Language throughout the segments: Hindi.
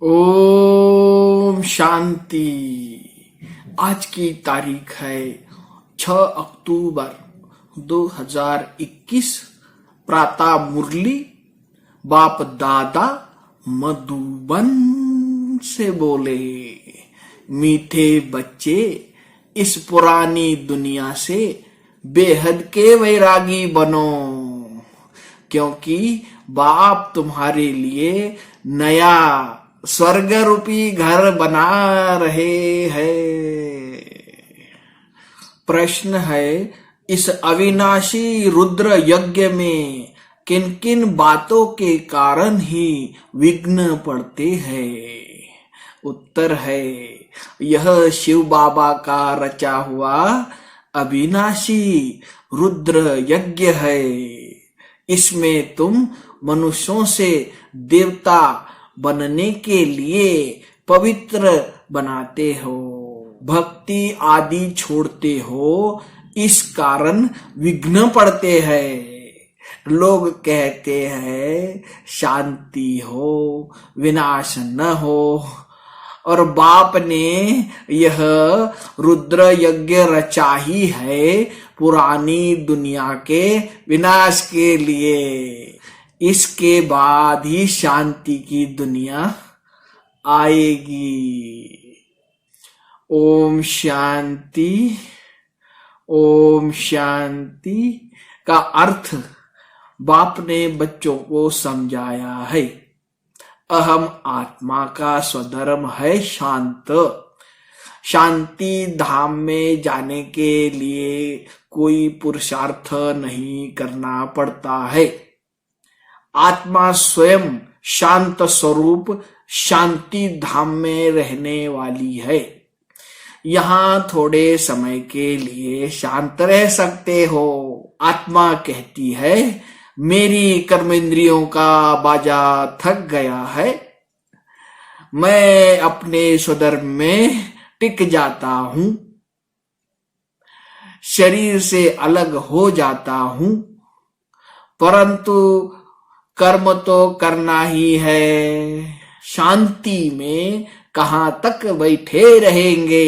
ओम शांति। आज की तारीख है 6 अक्टूबर 2021। प्रातः मुरली बाप दादा मधुबन से बोले, मीठे बच्चे इस पुरानी दुनिया से बेहद के वैरागी बनो, क्योंकि बाप तुम्हारे लिए नया स्वर्ग रूपी घर बना रहे हैं। प्रश्न है, इस अविनाशी रुद्र यज्ञ में किन किन बातों के कारण ही विघ्न पड़ते हैं? उत्तर है, यह शिव बाबा का रचा हुआ अविनाशी रुद्र यज्ञ है। इसमें तुम मनुष्यों से देवता बनने के लिए पवित्र बनाते हो, भक्ति आदि छोड़ते हो, इस कारण विघ्न पड़ते हैं। लोग कहते हैं शांति हो, विनाश न हो, और बाप ने यह रुद्र यज्ञ रचा ही है पुरानी दुनिया के विनाश के लिए। इसके बाद ही शांति की दुनिया आएगी। ओम शांति। ओम शांति का अर्थ बाप ने बच्चों को समझाया है। अहम आत्मा का स्वधर्म है शांत। शांति धाम में जाने के लिए कोई पुरुषार्थ नहीं करना पड़ता है। आत्मा स्वयं शांत स्वरूप शांति धाम में रहने वाली है। यहाँ थोड़े समय के लिए शांत रह सकते हो। आत्मा कहती है, मेरी कर्मेंद्रियों का बाजा थक गया है, मैं अपने स्वधर्म में टिक जाता हूं, शरीर से अलग हो जाता हूं, परंतु कर्म तो करना ही है। शांति में कहां तक बैठे रहेंगे?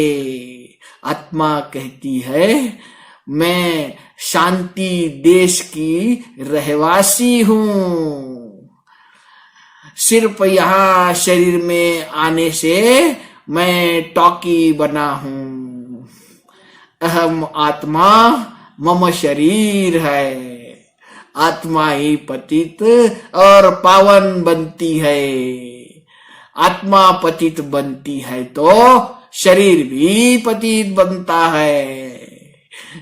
आत्मा कहती है, मैं शांति देश की रहवासी हूं। सिर्फ यहाँ शरीर में आने से मैं टॉकी बना हूं। अहम आत्मा मम शरीर है। आत्मा ही पतित और पावन बनती है। आत्मा पतित बनती है तो शरीर भी पतित बनता है,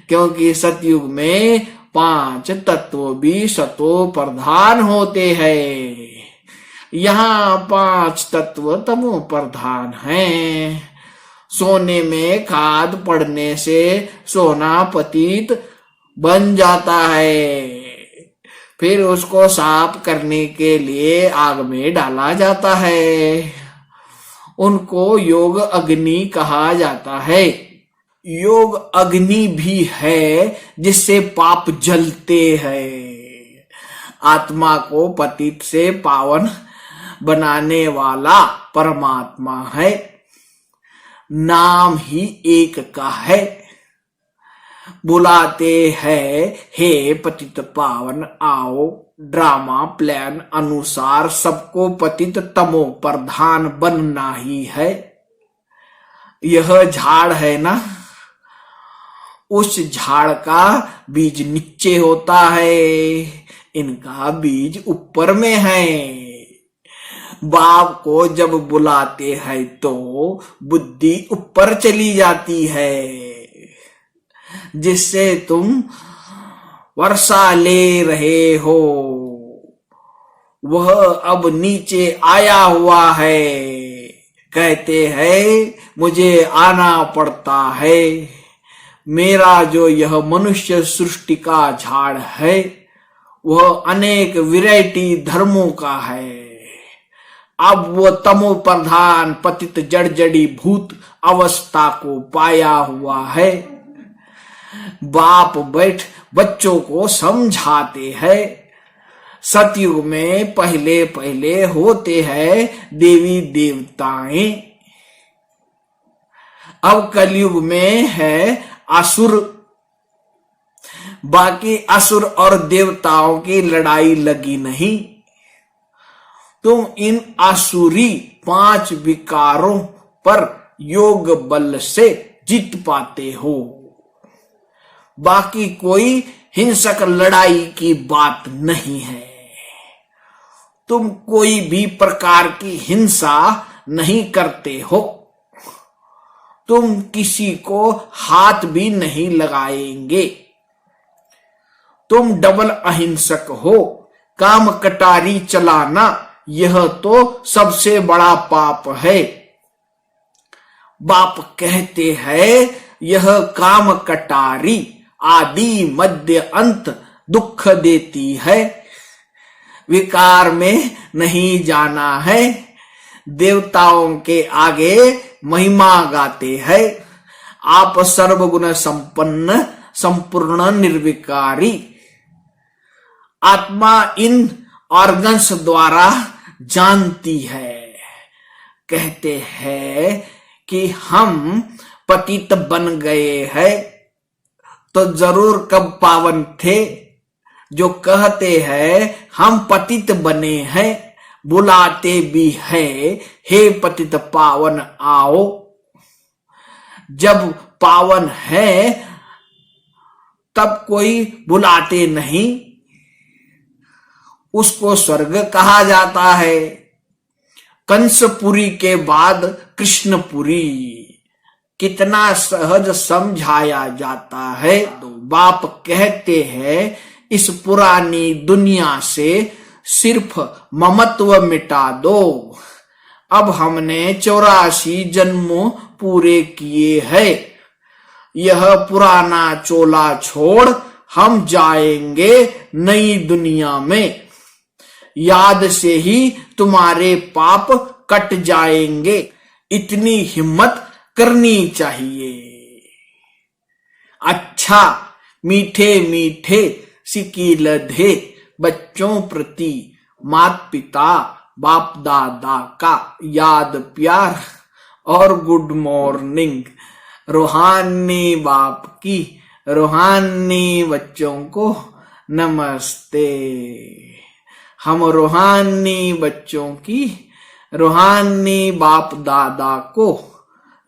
क्योंकि सतयुग में 5 तत्व भी सतो प्रधान होते हैं। यहाँ 5 तत्व तमो प्रधान हैं। सोने में खाद पड़ने से सोना पतित बन जाता है, फिर उसको साफ करने के लिए आग में डाला जाता है। उनको योग अग्नि कहा जाता है। योग अग्नि भी है जिससे पाप जलते हैं। आत्मा को पतित से पावन बनाने वाला परमात्मा है। नाम ही एक का है। बुलाते हैं, हे पतित पावन आओ, ड्रामा प्लान अनुसार सबको पतित तमो प्रधान बनना ही है। यह झाड़ है ना, उस झाड़ का बीज नीचे होता है, इनका बीज ऊपर में है। बाप को जब बुलाते हैं तो बुद्धि ऊपर चली जाती है, जिससे तुम वर्षा ले रहे हो, वह अब नीचे आया हुआ है। कहते हैं मुझे आना पड़ता है। मेरा जो यह मनुष्य सृष्टि का झाड़ है वह अनेक वैरायटी धर्मों का है। अब वो तमो प्रधान पतित जड़जड़ी भूत अवस्था को पाया हुआ है। बाप बैठ बच्चों को समझाते हैं, सतयुग में पहले पहले होते हैं देवी देवताएं, अब कलयुग में है असुर। बाकी असुर और देवताओं की लड़ाई लगी नहीं। तुम इन आसुरी 5 विकारों पर योग बल से जीत पाते हो। बाकी कोई हिंसक लड़ाई की बात नहीं है। तुम कोई भी प्रकार की हिंसा नहीं करते हो। तुम किसी को हाथ भी नहीं लगाएंगे। तुम डबल अहिंसक हो। काम कटारी चलाना यह तो सबसे बड़ा पाप है। बाप कहते हैं यह काम कटारी आदि मध्य अंत दुख देती है। विकार में नहीं जाना है। देवताओं के आगे महिमा गाते हैं। आप सर्वगुण संपन्न संपूर्ण निर्विकारी। आत्मा इन ऑर्गन्स द्वारा जानती है। कहते हैं कि हम पतित बन गए हैं तो जरूर कब पावन थे। जो कहते हैं हम पतित बने हैं, बुलाते भी हैं हे पतित पावन आओ। जब पावन है तब कोई बुलाते नहीं, उसको स्वर्ग कहा जाता है। कंसपुरी के बाद कृष्णपुरी कितना सहज समझाया जाता है। तो बाप कहते हैं इस पुरानी दुनिया से सिर्फ ममत्व मिटा दो। अब हमने 84 जन्मों पूरे किए हैं। यह पुराना चोला छोड़ हम जाएंगे नई दुनिया में। याद से ही तुम्हारे पाप कट जाएंगे। इतनी हिम्मत करनी चाहिए। अच्छा मीठे मीठे सिकीलधे बच्चों प्रति माता पिता बाप दादा का याद प्यार और गुड मॉर्निंग। रूहानी बाप की रूहानी बच्चों को नमस्ते। हम रूहानी बच्चों की रूहानी बाप दादा को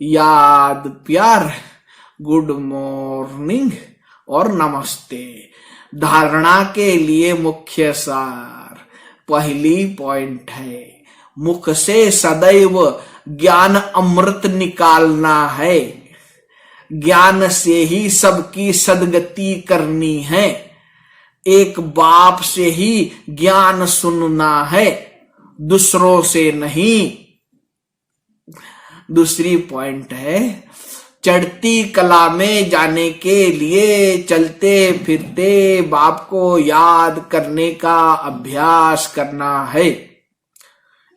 याद प्यार गुड मॉर्निंग और नमस्ते। धारणा के लिए मुख्य सार पहली पॉइंट है, मुख से सदैव ज्ञान अमृत निकालना है। ज्ञान से ही सबकी सदगति करनी है। एक बाप से ही ज्ञान सुनना है, दूसरों से नहीं। दूसरी पॉइंट है, चढ़ती कला में जाने के लिए चलते फिरते बाप को याद करने का अभ्यास करना है।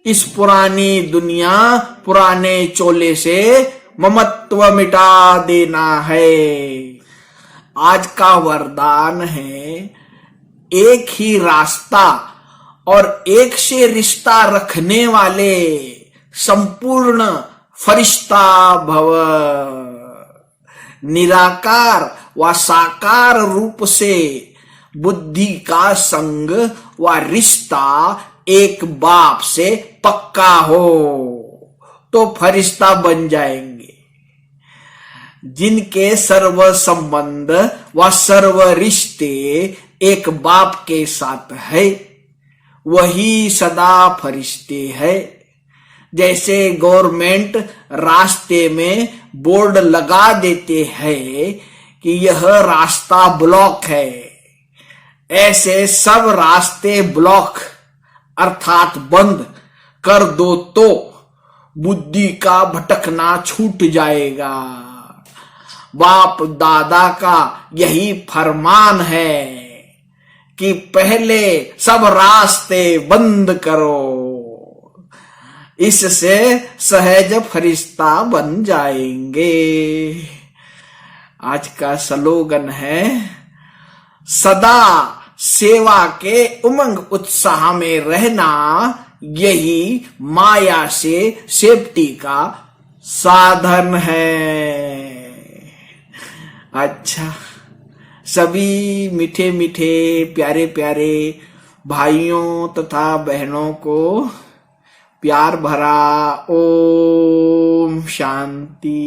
इस पुरानी दुनिया पुराने चोले से ममत्व मिटा देना है। आज का वरदान है, एक ही रास्ता और एक से रिश्ता रखने वाले संपूर्ण फरिश्ता भव। निराकार व साकार रूप से बुद्धि का संग व रिश्ता एक बाप से पक्का हो तो फरिश्ता बन जाएंगे। जिनके सर्व संबंध व सर्व रिश्ते एक बाप के साथ है, वही सदा फरिश्ते है। जैसे गवर्नमेंट रास्ते में बोर्ड लगा देते हैं कि यह रास्ता ब्लॉक है, ऐसे सब रास्ते ब्लॉक अर्थात बंद कर दो तो बुद्धि का भटकना छूट जाएगा। बाप दादा का यही फरमान है कि पहले सब रास्ते बंद करो, इससे सहज फरिश्ता बन जाएंगे। आज का स्लोगन है, सदा सेवा के उमंग उत्साह में रहना, यही माया से सेफ्टी का साधन है। अच्छा, सभी मीठे मीठे प्यारे प्यारे भाइयों तथा बहनों को प्यार भरा ओम शांति।